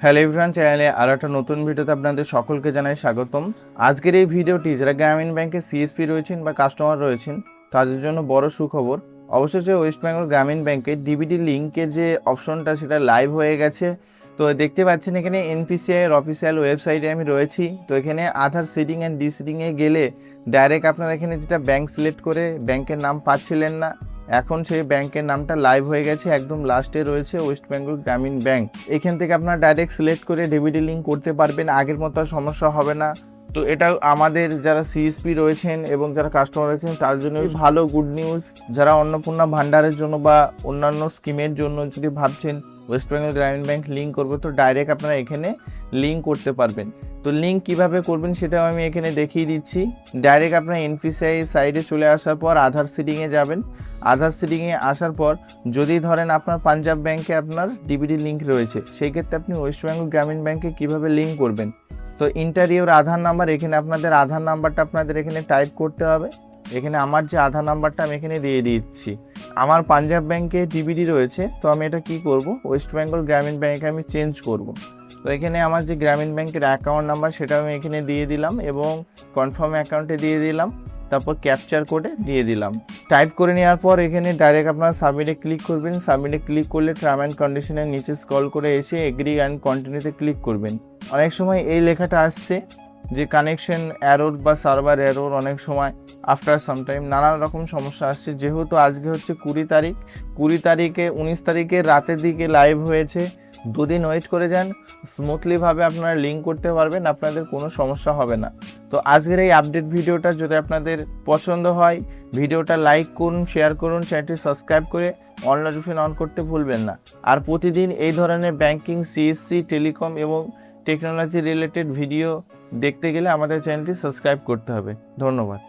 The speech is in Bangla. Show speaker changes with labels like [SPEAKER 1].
[SPEAKER 1] হ্যালো এভরিওয়ান, চ্যানেলে আরও একটা নতুন ভিডিওতে আপনাদের সকলকে জানাই স্বাগতম। আজকের এই ভিডিওটি যারা গ্রামীণ ব্যাংকে সিএসপি রয়েছেন বা কাস্টমার রয়েছেন তাদের জন্য বড় সুখবর। অবশেষে ওয়েস্ট বেঙ্গল গ্রামীণ ব্যাংকে ডিবিটি লিঙ্কের যে অপশনটা সেটা লাইভ হয়ে গেছে। তো দেখতে পাচ্ছেন এখানে এনপিসিআই এর অফিসিয়াল ওয়েবসাইটে আমি রয়েছি। তো এখানে আধার সিডিং অ্যান্ড ডিসিডিংয়ে গেলে ডাইরেক্ট আপনারা এখানে যেটা ব্যাংক সিলেক্ট করে ব্যাংকের নাম পাচ্ছিলেন না, এখন সেই ব্যাংকের নামটা লাইভ হয়ে গেছে, একদম লাস্টে রয়েছে ওয়েস্ট বেঙ্গল গ্রামীণ ব্যাংক। এখান থেকে আপনারা ডাইরেক্ট সিলেক্ট করে ডিবিটি লিঙ্ক করতে পারবেন, আগের মতো সমস্যা হবে না। তো এটা আমাদের যারা সিএসপি রয়েছেন এবং যারা কাস্টমার রয়েছেন তার জন্য ভালো গুড নিউজ। যারা অন্নপূর্ণা ভান্ডারের জন্য বা অন্যান্য স্কিমের জন্য যদি ভাবছেন ওয়েস্ট বেঙ্গল গ্রামীণ ব্যাংক লিঙ্ক করবে, তো ডাইরেক্ট আপনারা এখানে লিঙ্ক করতে পারবেন। তো লিঙ্ক কিভাবে করবেন সেটাও আমি এখানে দেখিয়ে দিচ্ছি। ডাইরেক্ট আপনার এনপিসিআই সাইডে চলে আসার পর আধার সিডিংয়ে যাবেন। আধার সিডিংয়ে আসার পর যদি ধরেন আপনার পাঞ্জাব ব্যাংকে আপনার ডিবিটি লিঙ্ক রয়েছে, সেই ক্ষেত্রে আপনি ওয়েস্ট বেঙ্গল গ্রামীণ ব্যাংকে কীভাবে লিঙ্ক করবেন। তো ইন্টারিওর আধার নাম্বার, এখানে আপনাদের আধার নাম্বারটা আপনাদের এখানে টাইপ করতে হবে। এখানে আমার যে আধার নাম্বারটা আমি এখানে দিয়ে দিচ্ছি। আমার পাঞ্জাব ব্যাংকে ডিবিটি রয়েছে, তো আমি এটা কি করব, ওয়েস্ট বেঙ্গল গ্রামীণ ব্যাংকে আমি চেঞ্জ করব। তো এখানে আমার যে গ্রামীণ ব্যাংকের অ্যাকাউন্ট নাম্বার সেটা আমি এখানে দিয়ে দিলাম এবং কনফার্ম অ্যাকাউন্টে দিয়ে দিলাম, তারপর ক্যাপচার কোডে দিয়ে দিলাম। টাইপ করে নেওয়ার পর এখানে ডাইরেক্ট আপনারা সাবমিটে ক্লিক করবেন। সাবমিটে ক্লিক করলে টার্ম অ্যান্ড কন্ডিশনের নিচে স্ক্রল করে এসে এগ্রি অ্যান্ড কন্টিনিউতে ক্লিক করবেন। অনেক সময় এই লেখাটা আসছে যে কানেকশন এরর বা সার্ভার এরর, অনেক সময় আফটার সামটাইম নানান রকম সমস্যা আসছে। যেহেতু আজকে হচ্ছে 20 তারিখ, 20 তারিখে 19 তারিখে রাতের দিকে লাইভ হয়েছে, দুদিন ওয়েট করে যান, স্মুথলিভাবে আপনারা লিঙ্ক করতে পারবেন, আপনাদের কোনো সমস্যা হবে না। তো আজকের এই আপডেট ভিডিওটা যদি আপনাদের পছন্দ হয়, ভিডিওটা লাইক করুন, শেয়ার করুন, চ্যানেলটি সাবস্ক্রাইব করে অল নোটিফিকেশন অন করতে ভুলবেন না। আর প্রতিদিন এই ধরনের ব্যাংকিং, সিএসসি, টেলিকম এবং টেকনোলজি রিলেটেড ভিডিও দেখতে গেলে আমাদের চ্যানেলটি সাবস্ক্রাইব করতে হবে। ধন্যবাদ।